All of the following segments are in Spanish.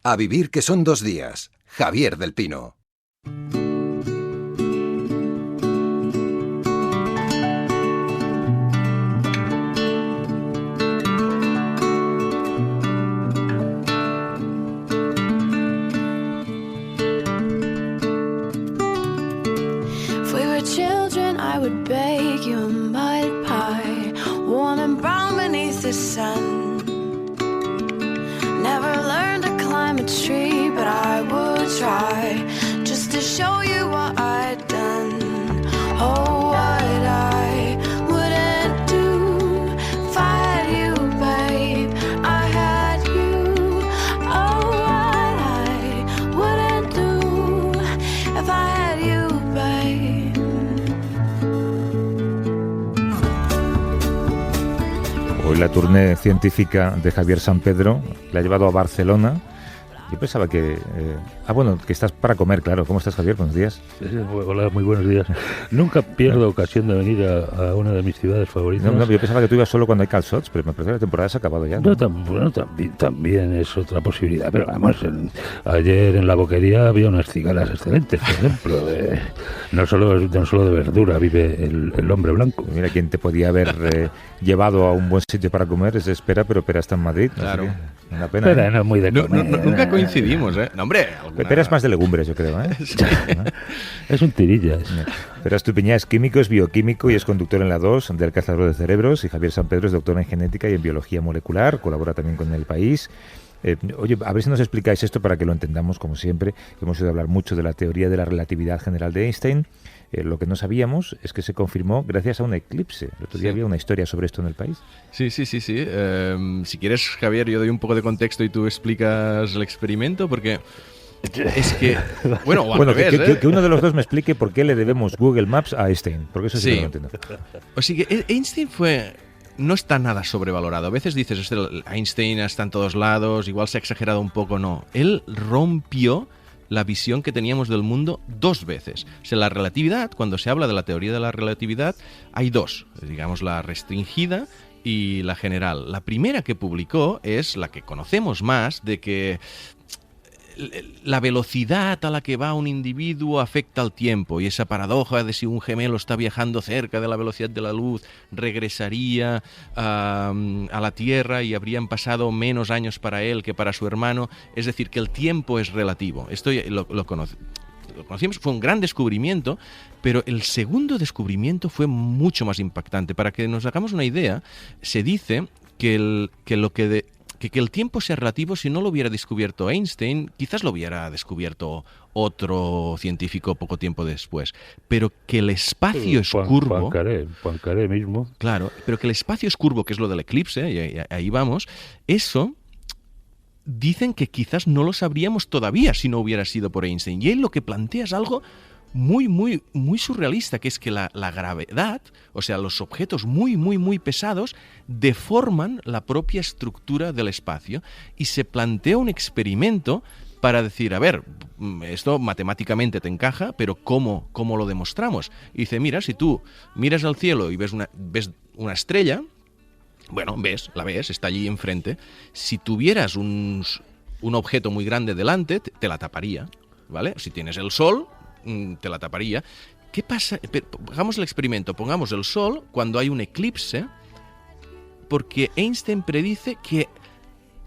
A vivir que son 2 días. Javier del Pino. I would bake you a mud pie, warm and brown beneath the sun. Never learned to climb a tree, but I would try, just to show you what I'd done. Oh, what I wouldn't do if I had you, babe. I had you. Oh, what I wouldn't do if I had you, babe. Hoy la tournée científica de Javier Sampedro le ha llevado a Barcelona. Yo pensaba que... que estás para comer, claro. ¿Cómo estás, Javier? Buenos días. Hola, muy buenos días. Nunca pierdo ocasión de venir a una de mis ciudades favoritas. No, yo pensaba que tú ibas solo cuando hay calçots, pero me parece que la temporada se ha acabado ya, ¿no? También es otra posibilidad. Pero vamos, ayer en la boquería había unas cigalas excelentes, por ejemplo. No solo de verdura vive el hombre blanco. Mira, quien te podía haber llevado a un buen sitio para comer es Espera, pero Pera está en Madrid. Claro. Una pena. Espera, no es muy de comer. Nunca coincidimos, ¿eh? No, hombre. Pera es más de legumbres, yo creo, ¿eh? Sí. Es un tirillas. Pero Estupiñá es químico, es bioquímico y es conductor en la 2 del Cazador de Cerebros. Y Javier Sampedro es doctor en genética y en biología molecular. Colabora también con El País. Oye, a ver si nos explicáis esto para que lo entendamos, como siempre. Hemos oído hablar mucho de la teoría de la relatividad general de Einstein. Lo que no sabíamos es que se confirmó gracias a un eclipse. El otro día había una historia sobre esto en El País. Sí. Si quieres, Javier, yo doy un poco de contexto y tú explicas el experimento, porque es que... Bueno, que uno de los dos me explique por qué le debemos Google Maps a Einstein, porque eso sí que no lo entiendo. O sea que Einstein no está nada sobrevalorado. A veces dices, Einstein está en todos lados, igual se ha exagerado un poco. No, él rompió la visión que teníamos del mundo 2 veces. O sea, la relatividad, cuando se habla de la teoría de la relatividad, hay 2, digamos, la restringida y la general. La primera que publicó es la que conocemos más, de que la velocidad a la que va un individuo afecta al tiempo, y esa paradoja de si un gemelo está viajando cerca de la velocidad de la luz, regresaría a la Tierra y habrían pasado menos años para él que para su hermano. Es decir, que el tiempo es relativo. Esto lo conocimos, fue un gran descubrimiento, pero el segundo descubrimiento fue mucho más impactante. Para que nos hagamos una idea, se dice que el tiempo sea relativo, si no lo hubiera descubierto Einstein, quizás lo hubiera descubierto otro científico poco tiempo después. Pero que el espacio es curvo... Poincaré mismo. Claro, pero que el espacio es curvo, que es lo del eclipse, y ahí vamos, eso... Dicen que quizás no lo sabríamos todavía si no hubiera sido por Einstein. Y él lo que plantea es algo muy, muy, muy surrealista, que es que la gravedad, o sea, los objetos muy, muy, muy pesados, deforman la propia estructura del espacio. Y se plantea un experimento para decir, a ver, esto matemáticamente te encaja, pero ¿cómo lo demostramos? Y dice, mira, si tú miras al cielo y ves una estrella... Bueno, la ves, está allí enfrente. Si tuvieras un objeto muy grande delante, te la taparía, ¿vale? Si tienes el sol, te la taparía. ¿Qué pasa? Hagamos el experimento, pongamos el sol cuando hay un eclipse, porque Einstein predice que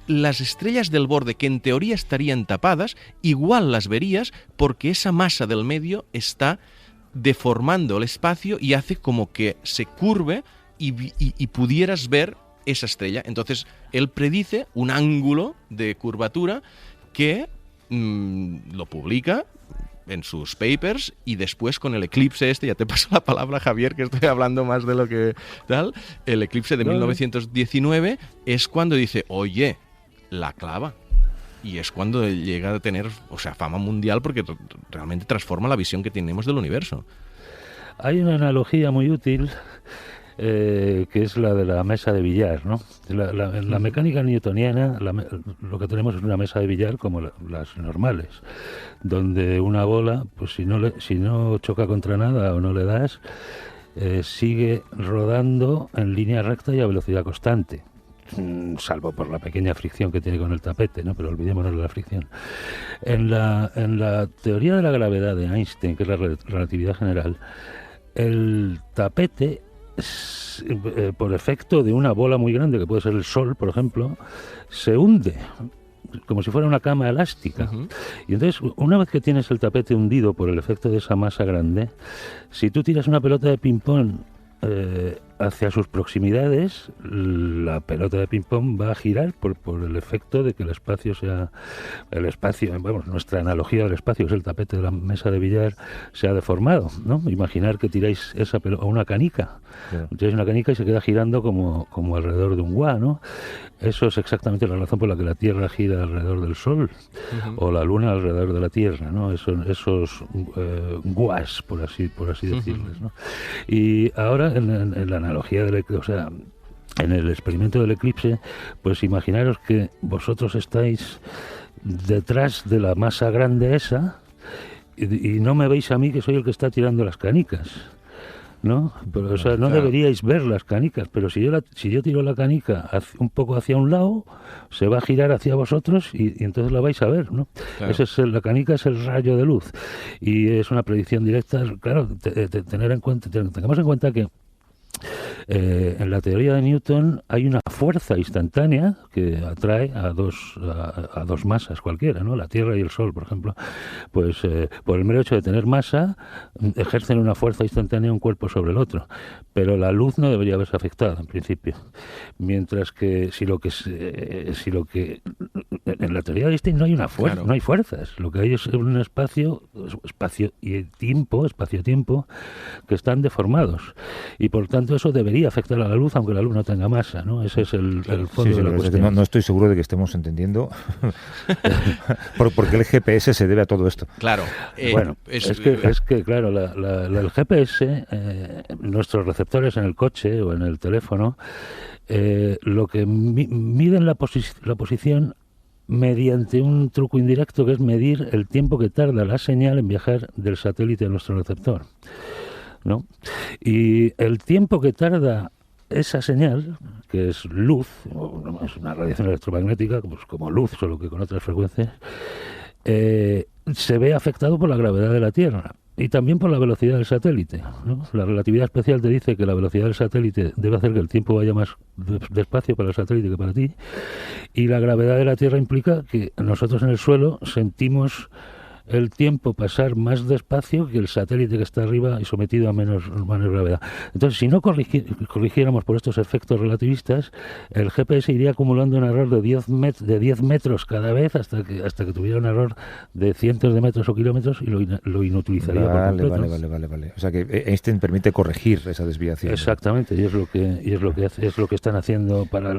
las estrellas del borde, que en teoría estarían tapadas, igual las verías porque esa masa del medio está deformando el espacio y hace como que se curve y pudieras ver esa estrella. Entonces, él predice un ángulo de curvatura que lo publica en sus papers, y después con el eclipse ya te paso la palabra, Javier, que estoy hablando más de lo que tal, el eclipse de 1919 es cuando dice, oye, la clava. Y es cuando llega a tener, fama mundial, porque realmente transforma la visión que tenemos del universo. Hay una analogía muy útil, que es la de la mesa de billar, ¿no? En la mecánica newtoniana lo que tenemos es una mesa de billar como las normales, donde una bola, pues si no choca contra nada o no le das, sigue rodando en línea recta y a velocidad constante. salvo por la pequeña fricción que tiene con el tapete, ¿no? Pero olvidémonos de la fricción. En la teoría de la gravedad de Einstein, que es la relatividad general, el tapete, por efecto de una bola muy grande, que puede ser el Sol, por ejemplo, se hunde como si fuera una cama elástica. Uh-huh. Y entonces, una vez que tienes el tapete hundido por el efecto de esa masa grande, si tú tiras una pelota de ping-pong hacia sus proximidades, la pelota de ping-pong va a girar por el efecto de que el espacio sea... El espacio, bueno, nuestra analogía del espacio, que es el tapete de la mesa de billar, se ha deformado, ¿no? Imaginar que tiráis esa pelota, o una canica. Yeah. Tiráis una canica y se queda girando como alrededor de un guá, ¿no? Eso es exactamente la razón por la que la Tierra gira alrededor del Sol, uh-huh, o la Luna alrededor de la Tierra, ¿no? Esos guás, por así decirles, ¿no? Y ahora en la analogía del, o sea, en el experimento del eclipse, pues imaginaros que vosotros estáis detrás de la masa grande esa y no me veis a mí, que soy el que está tirando las canicas, ¿no? Pero, o sea, no deberíais ver las canicas, pero si yo tiro la canica un poco hacia un lado, se va a girar hacia vosotros y entonces la vais a ver, ¿no? Claro. La canica es el rayo de luz y es una predicción directa. Claro, tengamos en cuenta que en la teoría de Newton hay una fuerza instantánea que atrae a dos masas cualquiera, ¿no? La Tierra y el Sol, por ejemplo, pues por el mero hecho de tener masa ejercen una fuerza instantánea un cuerpo sobre el otro, pero la luz no debería verse afectada en principio, mientras que si lo que en la teoría de Einstein no hay una fuerza, claro, no hay fuerzas, lo que hay es un espacio y tiempo que están deformados y por tanto eso debería afectar a la luz, aunque la luz no tenga masa, ¿no? Ese es el fondo de la cuestión. Es que no estoy seguro de que estemos entendiendo por qué el GPS se debe a todo esto. Claro. Bueno, es que claro, el GPS, nuestros receptores en el coche o en el teléfono, lo que miden la posición mediante un truco indirecto, que es medir el tiempo que tarda la señal en viajar del satélite a nuestro receptor, ¿no? Y el tiempo que tarda esa señal, que es luz, es una radiación electromagnética, pues como luz, solo que con otras frecuencias, se ve afectado por la gravedad de la Tierra y también por la velocidad del satélite, ¿no? La relatividad especial te dice que la velocidad del satélite debe hacer que el tiempo vaya más despacio para el satélite que para ti, y la gravedad de la Tierra implica que nosotros en el suelo sentimos el tiempo pasar más despacio que el satélite que está arriba y sometido a menos gravedad. Entonces, si no corrigiéramos por estos efectos relativistas, el GPS iría acumulando un error de 10 metros cada vez hasta que tuviera un error de cientos de metros o kilómetros y lo inutilizaría por completo. Vale. O sea que Einstein permite corregir esa desviación. Exactamente, y es lo que están haciendo para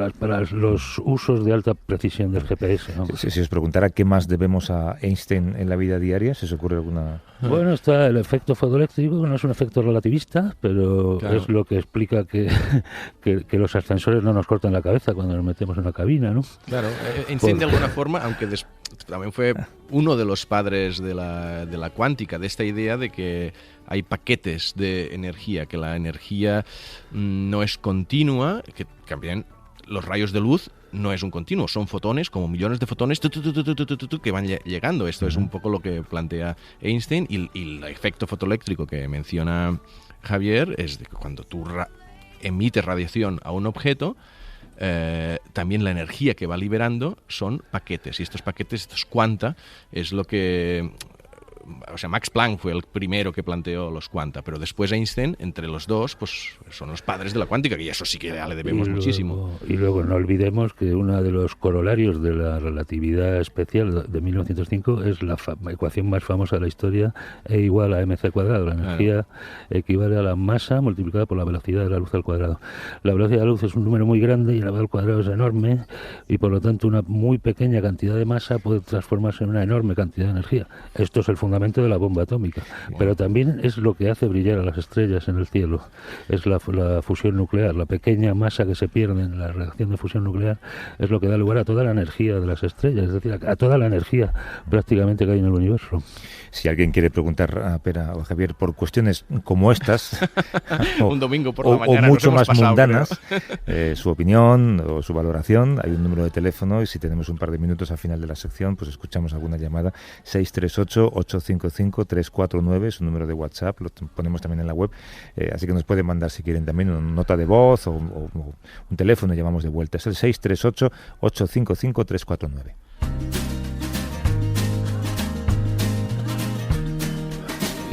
los usos de alta precisión del GPS, ¿no? Si os preguntara qué más debemos a Einstein en la vida diaria, ¿se os ocurre alguna? Bueno, está el efecto fotoeléctrico, que no es un efecto relativista, pero claro, es lo que explica que los ascensores no nos cortan la cabeza cuando nos metemos en una cabina, ¿no? Claro, Einstein de alguna forma, aunque también fue uno de los padres de la cuántica, de esta idea de que hay paquetes de energía, que la energía no es continua, que también los rayos de luz no es un continuo, son fotones, como millones de fotones que van llegando. Esto es un poco lo que plantea Einstein, y el efecto fotoeléctrico que menciona Javier es de que cuando tú emites radiación a un objeto, también la energía que va liberando son paquetes, y estos paquetes, estos cuanta, es lo que... O sea, Max Planck fue el primero que planteó los cuanta, pero después Einstein, entre los dos, pues son los padres de la cuántica, y eso sí que ya le debemos muchísimo. Y luego no olvidemos que uno de los corolarios de la relatividad especial de 1905 es la ecuación más famosa de la historia, E igual a mc cuadrado. La energía equivale a la masa multiplicada por la velocidad de la luz al cuadrado. La velocidad de la luz es un número muy grande y la velocidad al cuadrado es enorme, y por lo tanto una muy pequeña cantidad de masa puede transformarse en una enorme cantidad de energía. Esto es el fundamento fundamento de la bomba atómica. Pero también es lo que hace brillar a las estrellas en el cielo. Es la fusión nuclear, la pequeña masa que se pierde en la reacción de fusión nuclear es lo que da lugar a toda la energía de las estrellas, es decir, a toda la energía prácticamente que hay en el universo. Si alguien quiere preguntar a Pera o a Javier por cuestiones como estas, un domingo por la mañana o mucho nos hemos más pasado, mundanas, su opinión o su valoración, hay un número de teléfono y si tenemos un par de minutos al final de la sección, pues escuchamos alguna llamada. 638-855-349 es un número de WhatsApp, lo ponemos también en la web, así que nos pueden mandar si quieren también una nota de voz o un teléfono, llamamos de vuelta. Es el 638-855-349.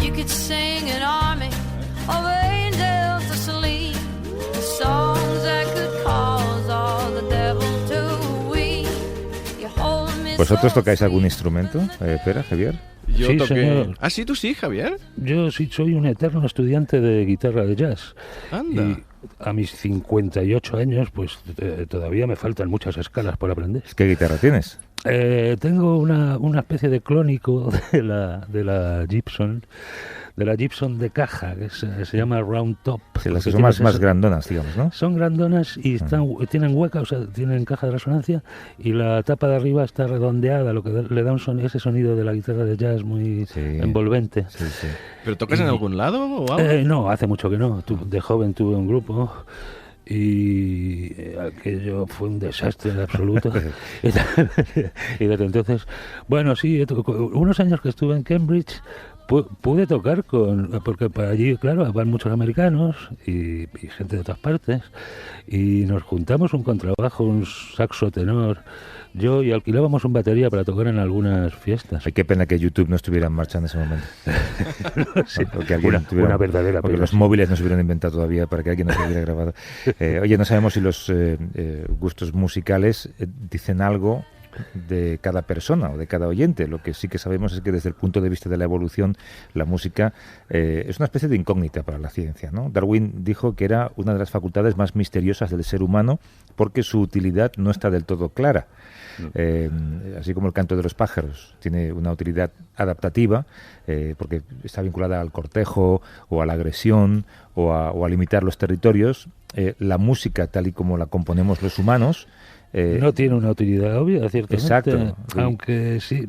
You could sing an army of angels to sleep, songs that could cause all the devil to weep. You hold me. ¿Vosotros tocáis algún instrumento, Pera, Javier? Yo Sí, toqué... señor. Ah, sí, tú sí, Javier. Yo sí soy un eterno estudiante de guitarra de jazz. Anda. Y a mis 58 años, pues todavía me faltan muchas escalas por aprender. ¿Qué guitarra tienes? Tengo una especie de clónico de la Gibson, de caja, que se llama Round Top. Sí, las que porque son más grandonas, digamos, ¿no? son grandonas y tienen hueca, o sea, tienen caja de resonancia y la tapa de arriba está redondeada, lo que le da ese sonido de la guitarra de jazz muy envolvente. Sí, sí. ¿Pero tocas en algún lado o algo? No, hace mucho que no. De joven tuve un grupo y aquello fue un desastre absoluto. Y desde entonces, bueno, sí, unos años que estuve en Cambridge pude tocar porque para allí, claro, van muchos americanos y gente de otras partes, y nos juntamos un contrabajo, un saxo tenor, yo, y alquilábamos un batería para tocar en algunas fiestas. Ay, qué pena que YouTube no estuviera en marcha en ese momento. Sí, Una verdadera porque pena, los sí. móviles no se hubieran inventado todavía para que alguien nos hubiera grabado. Oye, no sabemos si los gustos musicales dicen algo de cada persona o de cada oyente. Lo que sí que sabemos es que desde el punto de vista de la evolución, la música es una especie de incógnita para la ciencia, ¿no? Darwin dijo que era una de las facultades más misteriosas del ser humano porque su utilidad no está del todo clara. Así como el canto de los pájaros tiene una utilidad adaptativa porque está vinculada al cortejo o a la agresión o a limitar los territorios, la música tal y como la componemos los humanos no tiene una utilidad obvia, ciertamente. Exacto. Aunque sí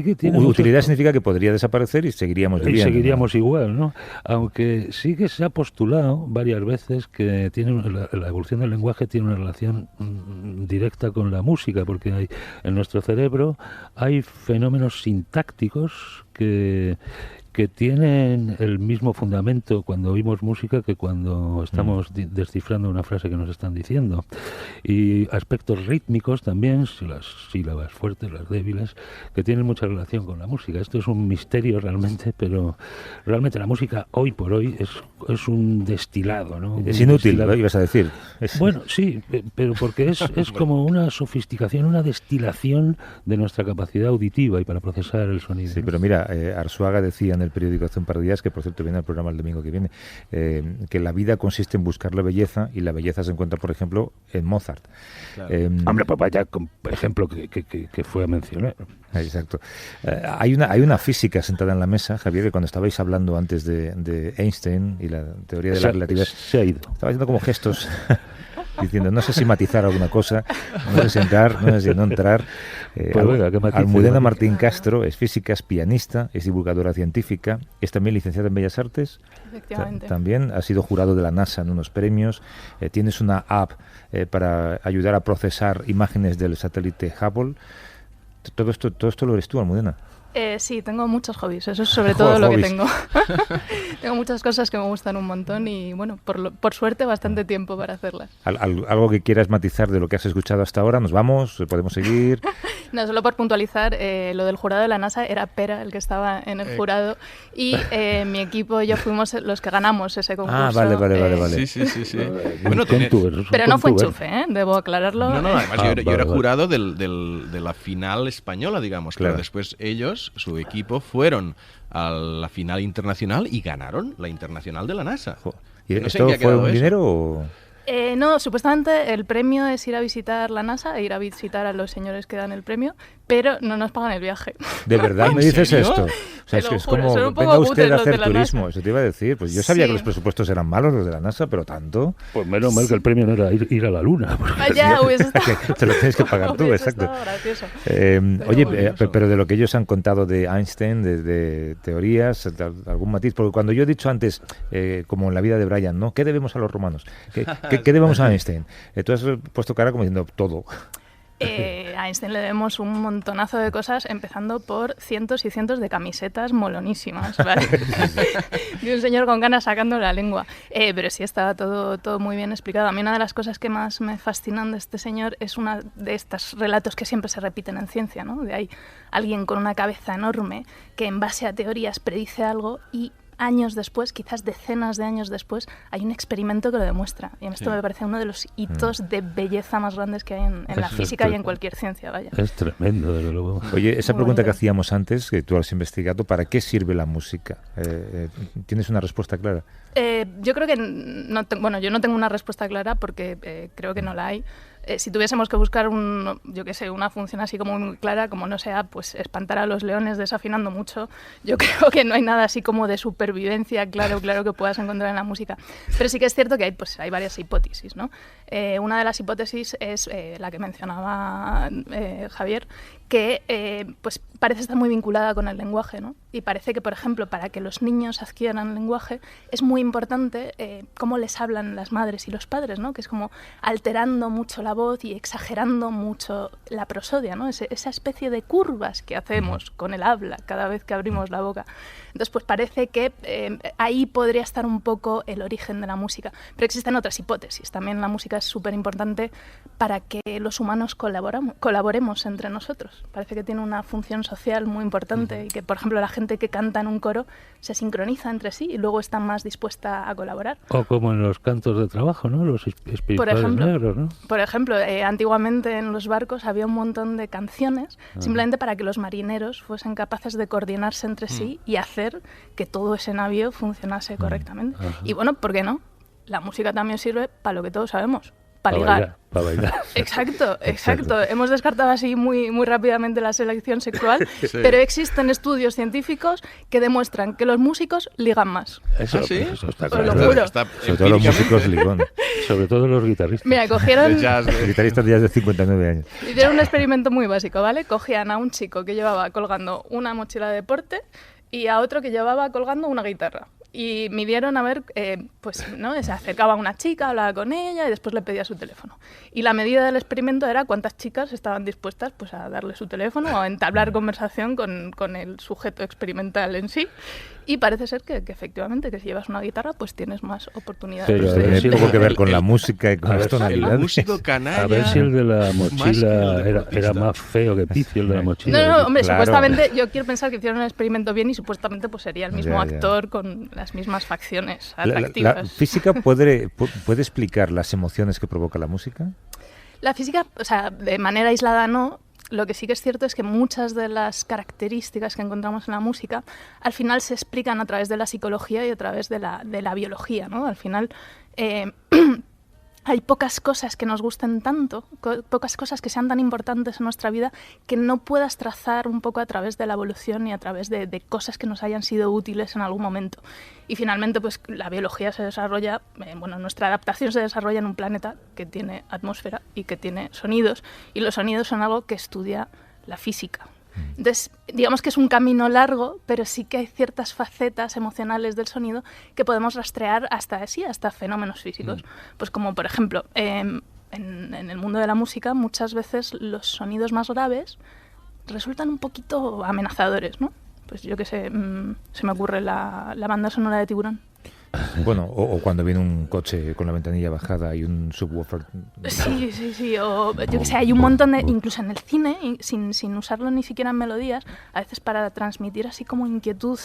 que tiene utilidad significa que podría desaparecer y seguiríamos viviendo. Y seguiríamos igual, ¿no? Aunque sí que se ha postulado varias veces que la evolución del lenguaje tiene una relación directa con la música, porque en nuestro cerebro hay fenómenos sintácticos que tienen el mismo fundamento cuando oímos música que cuando estamos descifrando una frase que nos están diciendo. Y aspectos rítmicos también, las sílabas fuertes, las débiles, que tienen mucha relación con la música. Esto es un misterio realmente, pero realmente la música hoy por hoy es un destilado, ¿no? Es inútil, ¿no? Ibas a decir. Bueno, sí, pero porque es como una sofisticación, una destilación de nuestra capacidad auditiva y para procesar el sonido. Sí, pero mira, Arzuaga decía en el periódico hace un par de días, que por cierto viene al programa el domingo que viene, que la vida consiste en buscar la belleza y la belleza se encuentra, por ejemplo, en Mozart. Claro. Hombre, papá, ya con ejemplo que fue a mencionar. Exacto. Hay una física sentada en la mesa, Javier, que cuando estabais hablando antes de Einstein y la teoría de la relatividad, se ha ido. Estaba haciendo como gestos diciendo, no sé si matizar alguna cosa, no sé si entrar, no sé si no entrar. Almudena Martín Castro es física, es pianista, es divulgadora científica, es también licenciada en Bellas Artes. Efectivamente. También ha sido jurado de la NASA en unos premios. Tienes una app para ayudar a procesar imágenes del satélite Hubble. Todo esto lo eres tú, Almudena. Sí, tengo muchos hobbies, eso es sobre todo lo que tengo. Tengo muchas cosas que me gustan un montón y, bueno, por suerte bastante tiempo para hacerlas. ¿Algo que quieras matizar de lo que has escuchado hasta ahora? ¿Nos vamos? ¿Podemos seguir? No, solo por puntualizar, lo del jurado de la NASA era Pera el que estaba en el jurado y mi equipo y yo fuimos los que ganamos ese concurso. Ah, vale. Sí. Bueno, pero no fue enchufe, debo aclararlo. No, además yo era jurado de la final española, digamos. Claro. Pero después ellos, su equipo, fueron a la final internacional y ganaron la internacional de la NASA. ¿Y esto fue un dinero o...? No, supuestamente el premio es ir a visitar la NASA e ir a visitar a los señores que dan el premio, pero no nos pagan el viaje. ¿De verdad me dices serio? esto? O sea, es que es como, venga usted a hacer turismo, eso te iba a decir. Pues yo sabía que los presupuestos eran malos, los de la NASA, pero tanto. Pues menos mal que el premio no era ir a la Luna. Ya, hubiese estado... Que te lo tienes que pagar tú, exacto. Gracioso. Oye, pero de lo que ellos han contado de Einstein, de teorías, algún matiz, porque cuando yo he dicho antes, como en la vida de Brian, ¿no? ¿Qué debemos a los romanos? ¿Qué debemos a Einstein? Tú has puesto cara como diciendo todo. A Einstein le debemos un montonazo de cosas, empezando por cientos y cientos de camisetas molonísimas, ¿vale? De un señor con ganas sacando la lengua. Pero sí estaba todo muy bien explicado. A mí una de las cosas que más me fascinan de este señor es una de estos relatos que siempre se repiten en ciencia, ¿no? De ahí alguien con una cabeza enorme que en base a teorías predice algo y años después, quizás decenas de años después, hay un experimento que lo demuestra. Y esto me parece uno de los hitos de belleza más grandes que hay en la física y en cualquier ciencia, vaya. Es tremendo, desde luego. Oye, esa pregunta que hacíamos antes, que tú has investigado, ¿para qué sirve la música? ¿Tienes una respuesta clara? Yo creo que yo no tengo una respuesta clara porque creo que no la hay. Si tuviésemos que buscar una función así como muy clara, como no sea, pues espantar a los leones desafinando mucho, yo creo que no hay nada así como de supervivencia claro que puedas encontrar en la música. Pero sí que es cierto que hay varias hipótesis, ¿no? Una de las hipótesis es la que mencionaba Javier, que pues parece estar muy vinculada con el lenguaje, ¿no? Y parece que, por ejemplo, para que los niños adquieran lenguaje es muy importante cómo les hablan las madres y los padres, ¿no? Que es como alterando mucho la voz y exagerando mucho la prosodia, ¿no? Esa especie de curvas que hacemos con el habla cada vez que abrimos la boca. Entonces, pues parece que ahí podría estar un poco el origen de la música. Pero existen otras hipótesis. También la música es súper importante para que los humanos colaboremos entre nosotros. Parece que tiene una función social muy importante y que, por ejemplo, la gente que canta en un coro se sincroniza entre sí y luego está más dispuesta a colaborar. O como en los cantos de trabajo, ¿no? Los espirituales negros, ¿no? Por ejemplo, antiguamente en los barcos había un montón de canciones simplemente para que los marineros fuesen capaces de coordinarse entre sí y hacer que todo ese navío funcionase correctamente. Y bueno, ¿por qué no? La música también sirve para lo que todos sabemos, para ligar. Para bailar. Exacto. Hemos descartado así muy rápidamente la selección sexual, pero existen estudios científicos que demuestran que los músicos ligan más. Eso, ¿sí? Eso está Os claro. lo juro. Sobre todo los músicos ligón. Sobre todo los guitarristas. Mira, cogieron... Los guitarristas de 59 años. Hicieron un experimento muy básico, ¿vale? Cogían a un chico que llevaba colgando una mochila de deporte y a otro que llevaba colgando una guitarra. Y midieron a ver, pues, ¿no? Se acercaba a una chica, hablaba con ella y después le pedía su teléfono. Y la medida del experimento era cuántas chicas estaban dispuestas pues, a darle su teléfono o a entablar conversación con el sujeto experimental en sí. Y parece ser que efectivamente, que si llevas una guitarra, pues tienes más oportunidades. Pero tiene poco que ver con la música y con las tonalidades. El músico canalla. A ver si el de la mochila era más feo que Picio, el de la mochila. No, hombre, Claro. Supuestamente, yo quiero pensar que hicieron un experimento bien y supuestamente pues sería el mismo Ya. actor con las mismas facciones ¿La atractivas. física puede explicar las emociones que provoca la música? La física, o sea, de manera aislada no. Lo que sí que es cierto es que muchas de las características que encontramos en la música al final se explican a través de la psicología y a través de la biología, ¿no? Al final hay pocas cosas que nos gusten tanto, pocas cosas que sean tan importantes en nuestra vida que no puedas trazar un poco a través de la evolución y a través de cosas que nos hayan sido útiles en algún momento. Y finalmente, pues la biología se desarrolla, nuestra adaptación se desarrolla en un planeta que tiene atmósfera y que tiene sonidos, y los sonidos son algo que estudia la física. Entonces, digamos que es un camino largo, pero sí que hay ciertas facetas emocionales del sonido que podemos rastrear hasta fenómenos físicos. Pues como, por ejemplo, en el mundo de la música, muchas veces los sonidos más graves resultan un poquito amenazadores, ¿no? Pues yo qué sé, se me ocurre la banda sonora de Tiburón. Bueno, o cuando viene un coche con la ventanilla bajada y un subwoofer. Sí, o yo que sé, hay un montón de, incluso en el cine, sin usarlo ni siquiera en melodías, a veces para transmitir así como inquietud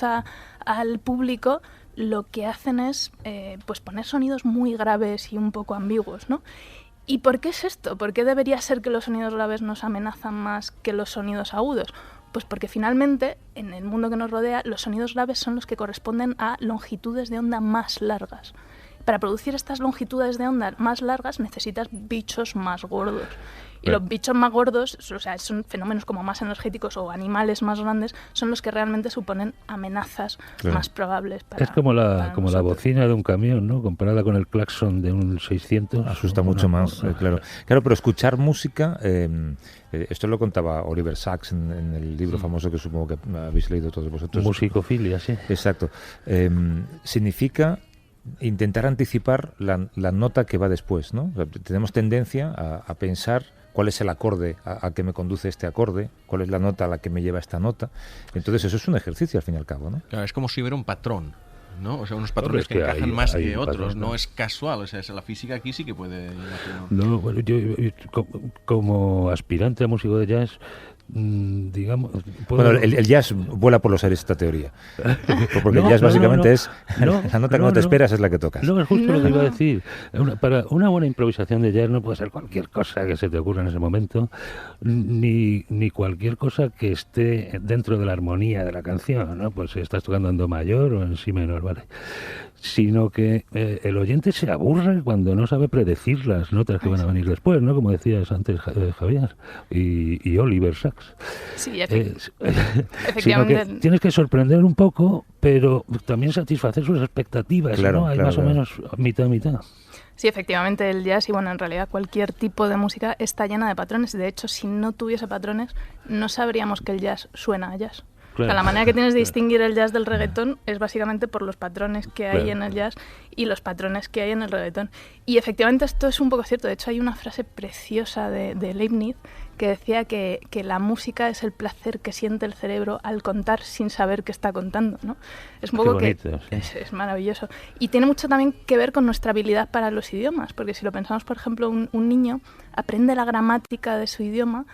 al público, lo que hacen es pues poner sonidos muy graves y un poco ambiguos, ¿no? ¿Y por qué es esto? ¿Por qué debería ser que los sonidos graves nos amenazan más que los sonidos agudos? Pues porque finalmente, en el mundo que nos rodea, los sonidos graves son los que corresponden a longitudes de onda más largas. para producir estas longitudes de onda más largas necesitas bichos más gordos. Y Claro. los bichos más gordos, o sea, son fenómenos como más energéticos o animales más grandes, son los que realmente suponen amenazas Claro. más probables para Es como la para como la nosotros. bocina de un camión, ¿no? Comparada con el claxon de un 600. Asusta mucho más, claro. Claro, pero escuchar música, esto lo contaba Oliver Sacks en el libro famoso que supongo que habéis leído todos vosotros. Musicofilia, sí. Exacto. Significa intentar anticipar la nota que va después, ¿no? O sea, tenemos tendencia a pensar cuál es el acorde a que me conduce este acorde, cuál es la nota a la que me lleva esta nota. Entonces eso es un ejercicio al fin y al cabo, ¿no? Claro, es como si hubiera un patrón, ¿no? O sea, unos Hombre, patrones es que que encajan hay- más hay que otros, patrones, no ¿no? es casual, o sea, la física aquí sí que puede... imagino. No, bueno, yo como aspirante a músico de jazz, digamos... puedo- Bueno, el jazz vuela por los aires esta teoría. Porque No, el jazz no, básicamente no, es no, la nota que no te esperas es la que tocas. No, es justo lo que iba a No. decir. Para una buena improvisación de jazz no puede ser cualquier cosa que se te ocurra en ese momento, ni cualquier cosa que esté dentro de la armonía de la canción, ¿no? Pues si estás tocando en do mayor o en si menor, ¿vale? Sino que el oyente se aburre cuando no sabe predecir las notas que van a venir después, ¿no? Como decías antes, Javier, y Oliver Sacks. Sí, Sino efectivamente. que tienes que sorprender un poco, pero también satisfacer sus expectativas, Claro, ¿no? Hay claro, más claro. o menos mitad a mitad. Sí, efectivamente, el jazz y bueno, en realidad cualquier tipo de música está llena de patrones. De hecho, si no tuviese patrones, no sabríamos que el jazz suena a jazz. O sea, Claro. la manera que tienes de Claro. distinguir el jazz del reggaetón es básicamente por los patrones que hay Claro. en el jazz y los patrones que hay en el reggaetón. Y efectivamente esto es un poco cierto. De hecho, hay una frase preciosa de Leibniz que decía que la música es el placer que siente el cerebro al contar sin saber que está contando, ¿no? Es un Qué poco bonito, que sí. es maravilloso. Y tiene mucho también que ver con nuestra habilidad para los idiomas, porque si lo pensamos, por ejemplo, un niño aprende la gramática de su idioma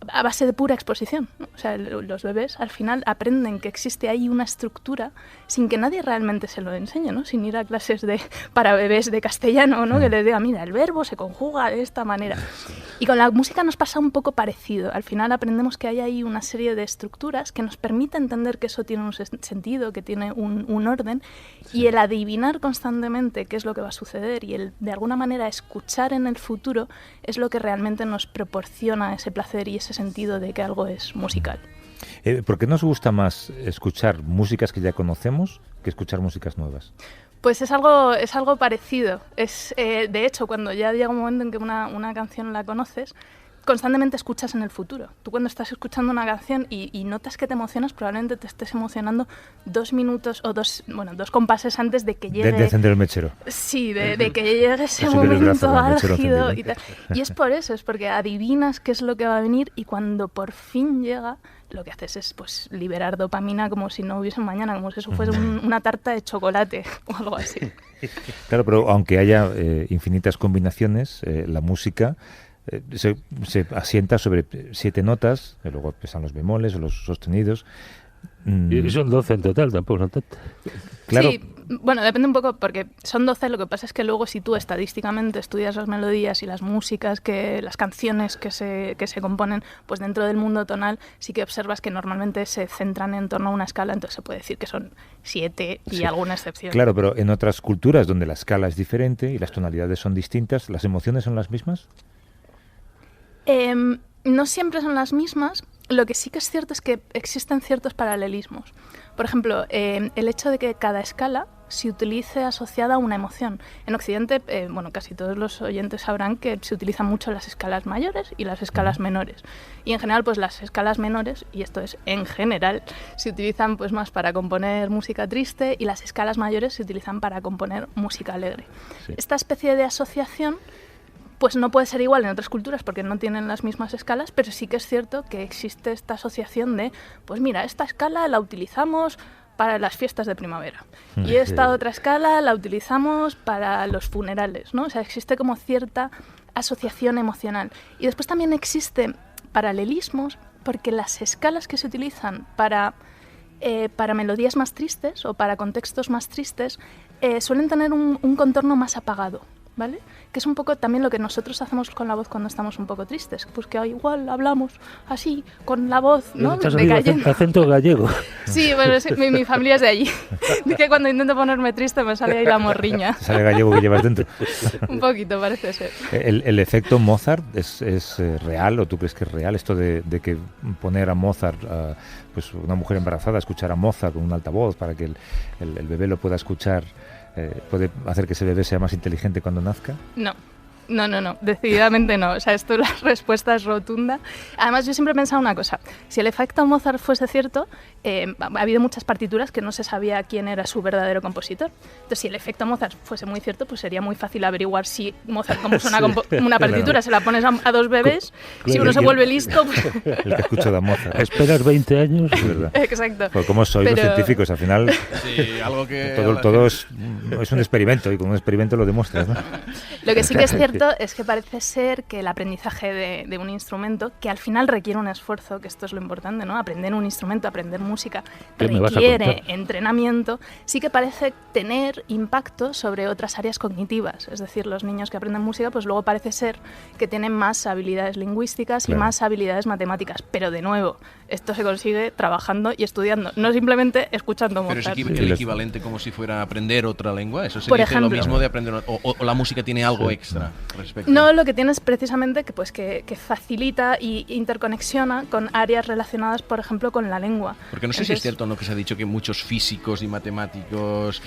a base de pura exposición, ¿no? O sea, los bebés al final aprenden que existe ahí una estructura sin que nadie realmente se lo enseñe, ¿no? Sin ir a clases para bebés de castellano, ¿no? Que les diga, mira, el verbo se conjuga de esta manera. Y con la música nos pasa un poco parecido. Al final aprendemos que hay ahí una serie de estructuras que nos permite entender que eso tiene un sentido, que tiene un orden, y el adivinar constantemente qué es lo que va a suceder y el de alguna manera escuchar en el futuro es lo que realmente nos proporciona ese placer y ese sentido de que algo es musical. ¿Por qué nos gusta más escuchar músicas que ya conocemos que escuchar músicas nuevas? Pues es algo parecido. De hecho, cuando ya llega un momento en que una canción la conoces, constantemente escuchas en el futuro. Tú cuando estás escuchando una canción y notas que te emocionas, probablemente te estés emocionando 2 minutos o dos compases antes de que llegue... De encender el mechero. Sí, de que llegue ese subir el brazo momento con el mechero álgido encendido. y tal. Y es por eso, es porque adivinas qué es lo que va a venir y cuando por fin llega, lo que haces es pues liberar dopamina como si no hubiese un mañana, como si eso fuese una tarta de chocolate o algo así. Claro, pero aunque haya infinitas combinaciones, la música se asienta sobre 7 notas, y luego están los bemoles o los sostenidos. Y son 12 en total, tampoco son tantas. Claro, Sí, bueno, depende un poco, porque son 12, lo que pasa es que luego si tú estadísticamente estudias las melodías y las músicas, las canciones que se componen, pues dentro del mundo tonal sí que observas que normalmente se centran en torno a una escala, entonces se puede decir que son 7 y Sí. alguna excepción. claro, pero en otras culturas donde la escala es diferente y las tonalidades son distintas, ¿las emociones son las mismas? No siempre son las mismas. Lo que sí que es cierto es que existen ciertos paralelismos. Por ejemplo, el hecho de que cada escala se utilice asociada a una emoción. En Occidente, bueno, casi todos los oyentes sabrán que se utilizan mucho las escalas mayores y las escalas menores. Y en general, pues las escalas menores, y esto es en general, se utilizan pues más para componer música triste y las escalas mayores se utilizan para componer música alegre. Sí. Esta especie de asociación pues no puede ser igual en otras culturas porque no tienen las mismas escalas, pero sí que es cierto que existe esta asociación de, pues mira, esta escala la utilizamos para las fiestas de primavera y esta otra escala la utilizamos para los funerales, ¿no? O sea, existe como cierta asociación emocional. Y después también existen paralelismos porque las escalas que se utilizan para melodías más tristes o para contextos más tristes suelen tener un contorno más apagado, ¿vale? Que es un poco también lo que nosotros hacemos con la voz cuando estamos un poco tristes, pues que igual hablamos así, con la voz, ¿no? Te has oído decayendo. acento gallego. Sí, bueno, mi familia es de allí. Que cuando intento ponerme triste me sale ahí la morriña. Sale gallego que llevas dentro. Un poquito, parece ser. ¿El efecto Mozart es real o tú crees que es real? Esto de que poner a Mozart, pues una mujer embarazada, escuchar a Mozart con un altavoz para que el bebé lo pueda escuchar, ¿puede hacer que ese bebé sea más inteligente cuando nazca? No. No, decididamente no. O sea, esto la respuesta es rotunda. Además, yo siempre he pensado una cosa. Si el efecto Mozart fuese cierto, ha habido muchas partituras que no se sabía quién era su verdadero compositor. Entonces, si el efecto Mozart fuese muy cierto, pues sería muy fácil averiguar si Mozart compuso una partitura. Claro. Se la pones a dos bebés, claro, si uno se vuelve listo... Pues... El que escucha de Mozart. Esperas 20 años. Es verdad. Exacto. Pues como sois los científicos, al final... Sí, algo que... Todo es un experimento y con un experimento lo demuestras, ¿no? Lo que sí que es cierto es que parece ser que el aprendizaje de un instrumento, que al final requiere un esfuerzo, que esto es lo importante, ¿no? Aprender un instrumento, aprender música, requiere entrenamiento, sí que parece tener impacto sobre otras áreas cognitivas. Es decir, los niños que aprenden música, pues luego parece ser que tienen más habilidades lingüísticas y más habilidades matemáticas. Pero de nuevo, esto se consigue trabajando y estudiando, no simplemente escuchando Mozart. Pero es el equivalente como si fuera aprender otra lengua. Eso se dice lo mismo de aprender o la música tiene algo extra respecto. No, lo que tiene es precisamente que facilita y interconexiona con áreas relacionadas, por ejemplo, con la lengua. Porque no sé si es cierto no que se ha dicho que muchos físicos y matemáticos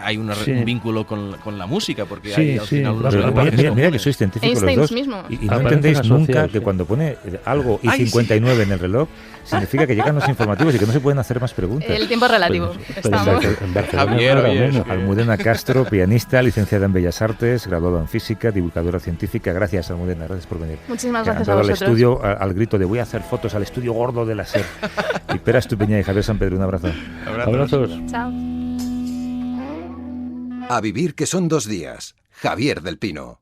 hay un vínculo con la música, porque hay al final unos lenguajes. Mira que sois científicos los dos mismo. Y no entendéis nunca que cuando pone algo y 59 en el reloj significa que llegan los informativos y que no se pueden hacer más preguntas. El tiempo relativo. Javier. Almudena Castro, pianista, licenciada en Bellas Artes, graduada en Física, divulgadora científica. Gracias, Almudena, gracias por venir. Muchísimas gracias a vosotros. Al estudio, al grito de voy a hacer fotos al estudio gordo de la SER. Y Pera Estupiñá y Javier San Pedro, un abrazo. Abrazos. Chao. A vivir que son 2 días. Javier del Pino.